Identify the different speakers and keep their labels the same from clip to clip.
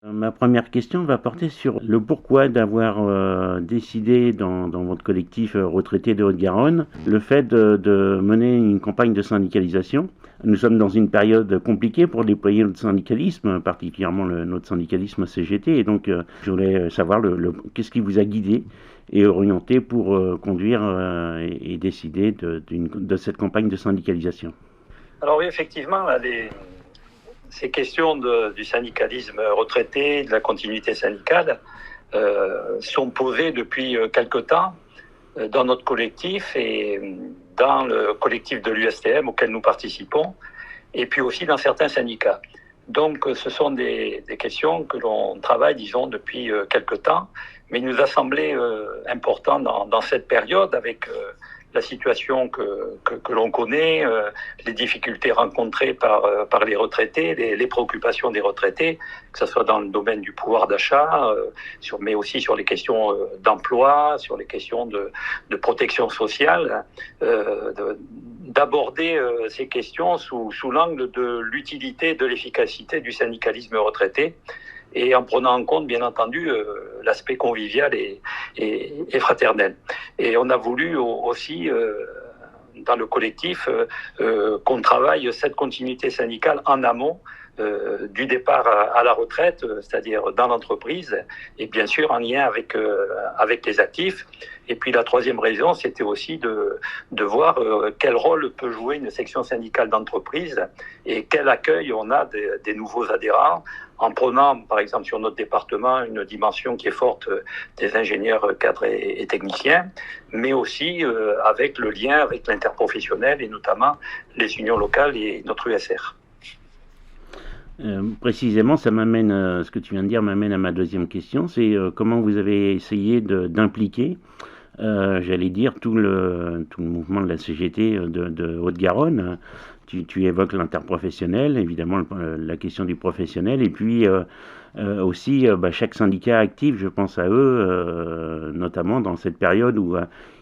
Speaker 1: Ma première question va porter sur le pourquoi d'avoir décidé dans votre collectif retraité de Haute-Garonne le fait de mener une campagne de syndicalisation. Nous sommes dans une période compliquée pour déployer notre syndicalisme, particulièrement notre syndicalisme CGT, et donc je voulais savoir qu'est-ce qui vous a guidé et orienté pour conduire et décider de cette campagne de syndicalisation.
Speaker 2: Alors oui, effectivement, là, ces questions du syndicalisme retraité, de la continuité syndicale, sont posées depuis quelque temps dans notre collectif et dans le collectif de l'USTM auquel nous participons, et puis aussi dans certains syndicats. Donc ce sont des questions que l'on travaille, disons, depuis quelque temps, mais il nous a semblé important dans cette période, avec la situation que l'on connaît, les difficultés rencontrées par les retraités, les préoccupations des retraités, que ce soit dans le domaine du pouvoir d'achat, mais aussi sur les questions d'emploi, sur les questions de protection sociale, d'aborder ces questions sous l'angle de l'utilité, de l'efficacité du syndicalisme retraité, et en prenant en compte, bien entendu, l'aspect convivial et fraternel. Et on a voulu aussi, dans le collectif, qu'on travaille cette continuité syndicale en amont du départ à la retraite, c'est-à-dire dans l'entreprise, et bien sûr en lien avec les actifs. Et puis la troisième raison, c'était aussi de voir quel rôle peut jouer une section syndicale d'entreprise et quel accueil on a des nouveaux adhérents, en prenant, par exemple, sur notre département, une dimension qui est forte des ingénieurs, cadres et techniciens, mais aussi avec le lien avec l'interprofessionnel et notamment les unions locales et notre USR.
Speaker 1: Précisément, ça m'amène, ce que tu viens de dire m'amène à ma deuxième question, c'est comment vous avez essayé d'impliquer, j'allais dire, tout le mouvement de la CGT de Haute-Garonne. Tu évoques l'interprofessionnel, évidemment la question du professionnel, et puis aussi chaque syndicat actif, je pense à eux, notamment dans cette période où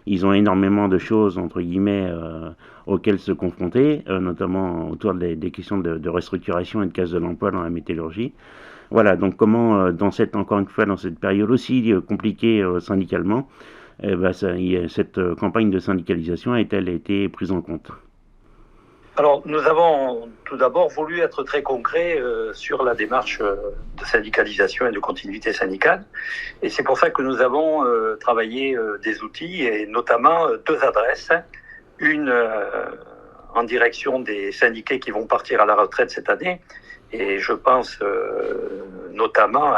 Speaker 1: ils ont énormément de choses, entre guillemets, auxquelles se confronter, notamment autour des questions de restructuration et de casse de l'emploi dans la métallurgie. Voilà, donc comment, encore une fois, dans cette période aussi compliquée syndicalement, cette campagne de syndicalisation a-t-elle été prise en compte ?
Speaker 2: Alors, nous avons tout d'abord voulu être très concrets sur la démarche de syndicalisation et de continuité syndicale. Et c'est pour ça que nous avons travaillé des outils, et notamment deux adresses. Une en direction des syndiqués qui vont partir à la retraite cette année. Et je pense notamment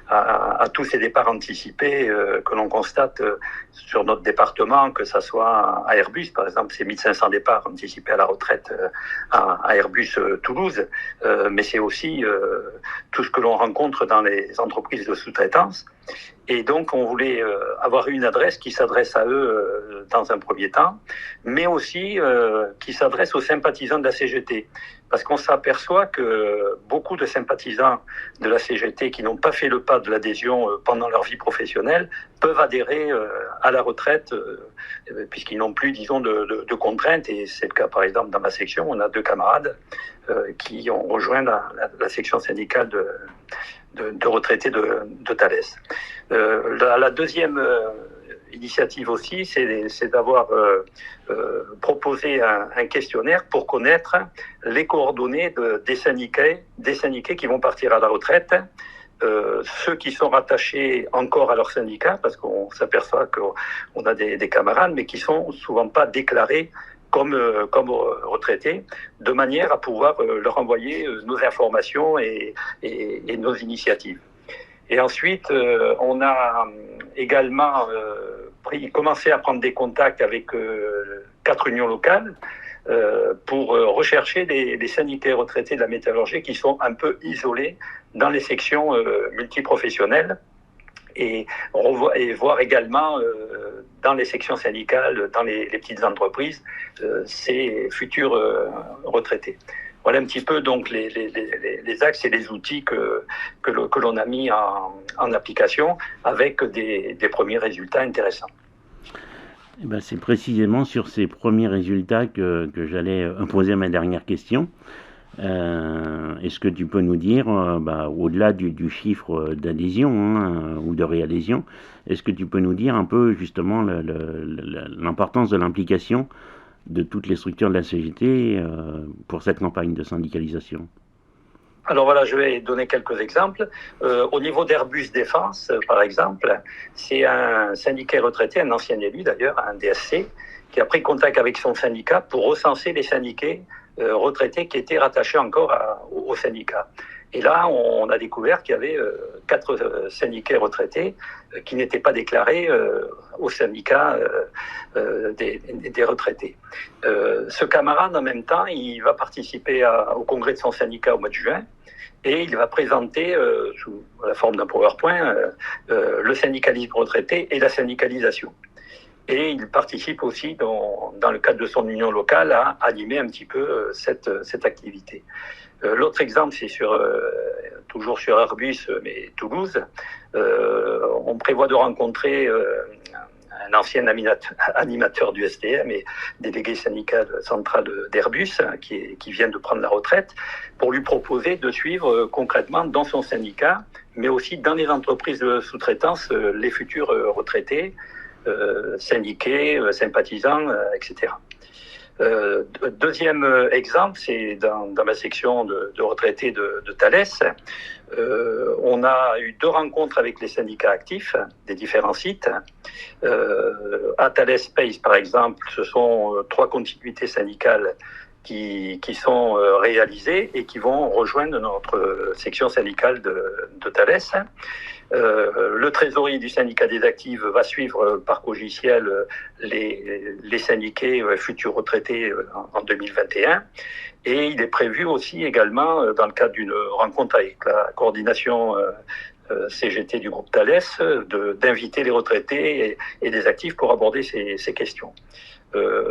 Speaker 2: à tous ces départs anticipés que l'on constate sur notre département, que ce soit à Airbus, par exemple, c'est 1500 départs anticipés à la retraite à Airbus Toulouse, mais c'est aussi tout ce que l'on rencontre dans les entreprises de sous-traitance. Et donc, on voulait avoir une adresse qui s'adresse à eux dans un premier temps, mais aussi qui s'adresse aux sympathisants de la CGT. Parce qu'on s'aperçoit que beaucoup de sympathisants de la CGT qui n'ont pas fait le pas de l'adhésion pendant leur vie professionnelle peuvent adhérer à la retraite puisqu'ils n'ont plus, disons, de contraintes. Et c'est le cas, par exemple, dans ma section, on a deux camarades qui ont rejoint la section syndicale de retraités de Thalès. La deuxième initiative aussi, c'est d'avoir proposé un questionnaire pour connaître les coordonnées des syndiqués qui vont partir à la retraite, ceux qui sont rattachés encore à leur syndicat, parce qu'on s'aperçoit qu'on a des camarades, mais qui sont souvent pas déclarés comme retraités, de manière à pouvoir leur envoyer nos informations et nos initiatives. Et ensuite, on a également commencé à prendre des contacts avec 4 unions locales pour rechercher les syndiqués retraités de la métallurgie qui sont un peu isolés dans les sections multiprofessionnelles, et voir également dans les sections syndicales, dans les petites entreprises, ces futurs retraités. Voilà un petit peu donc les axes et les outils que l'on a mis en application, avec des premiers résultats intéressants.
Speaker 1: Eh ben, c'est précisément sur ces premiers résultats que j'allais poser ma dernière question. Est-ce que tu peux nous dire, au-delà du chiffre d'adhésion hein, ou de réadhésion, est-ce que tu peux nous dire un peu justement l'importance de l'implication de toutes les structures de la CGT pour cette campagne de syndicalisation?
Speaker 2: Alors voilà, je vais donner quelques exemples. Au niveau d'Airbus Défense, par exemple, c'est un syndicat retraité, un ancien élu d'ailleurs, un DSC, qui a pris contact avec son syndicat pour recenser les syndiqués retraités qui étaient rattachés encore au syndicat. Et là, on a découvert qu'il y avait 4 syndiqués retraités qui n'étaient pas déclarés au syndicat des retraités. Ce camarade, en même temps, il va participer au congrès de son syndicat au mois de juin et il va présenter, sous la forme d'un PowerPoint, le syndicalisme retraité et la syndicalisation. Et il participe aussi, dans le cadre de son union locale, à animer un petit peu cette activité. L'autre exemple, c'est toujours sur Airbus, mais Toulouse. On prévoit de rencontrer un ancien animateur du STM et délégué syndical central d'Airbus, qui vient de prendre la retraite, pour lui proposer de suivre concrètement dans son syndicat, mais aussi dans les entreprises de sous-traitance, les futurs retraités, syndiqués, sympathisants, etc. Deuxième exemple, c'est dans ma section de retraités de Thales. On a eu 2 rencontres avec les syndicats actifs des différents sites. À Thales Space, par exemple, ce sont 3 continuités syndicales qui sont réalisées et qui vont rejoindre notre section syndicale de Thales. Le trésorier du syndicat des actifs va suivre par logiciel les syndiqués futurs retraités en 2021. Et il est prévu aussi également, dans le cadre d'une rencontre avec la coordination CGT du groupe Thales, d'inviter les retraités et les actifs pour aborder ces questions.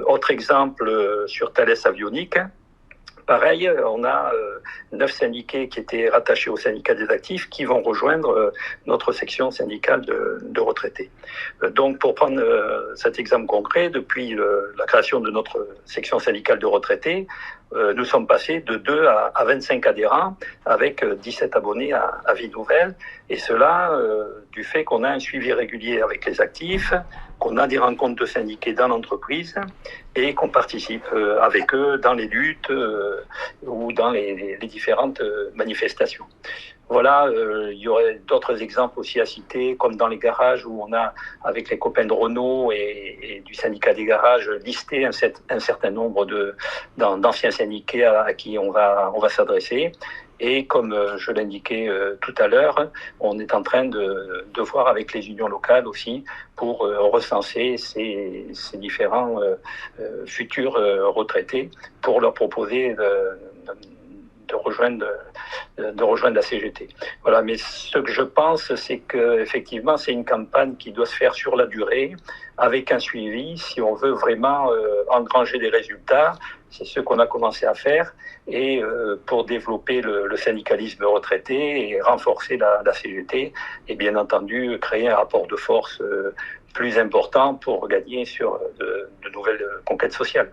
Speaker 2: Autre exemple sur Thales Avionique. Pareil, on a 9 syndiqués qui étaient rattachés au syndicat des actifs qui vont rejoindre notre section syndicale de retraités. Donc, pour prendre cet exemple concret, depuis la création de notre section syndicale de retraités, nous sommes passés de 2 à 25 adhérents avec 17 abonnés à Vie Nouvelle. Et cela du fait qu'on a un suivi régulier avec les actifs, qu'on a des rencontres de syndiqués dans l'entreprise et qu'on participe avec eux dans les luttes ou dans les différentes manifestations. Voilà, il y aurait d'autres exemples aussi à citer, comme dans les garages où on a, avec les copains de Renault et du syndicat des garages, listé un certain nombre d'anciens syndiqués à qui on va s'adresser. Et comme je l'indiquais tout à l'heure, on est en train de voir avec les unions locales aussi pour recenser ces différents futurs retraités pour leur proposer de rejoindre la CGT. Voilà, mais ce que je pense, c'est qu'effectivement, c'est une campagne qui doit se faire sur la durée, avec un suivi, si on veut vraiment engranger des résultats. C'est ce qu'on a commencé à faire, et pour développer le syndicalisme retraité et renforcer la CGT, et bien entendu créer un rapport de force plus important pour gagner sur de nouvelles conquêtes sociales.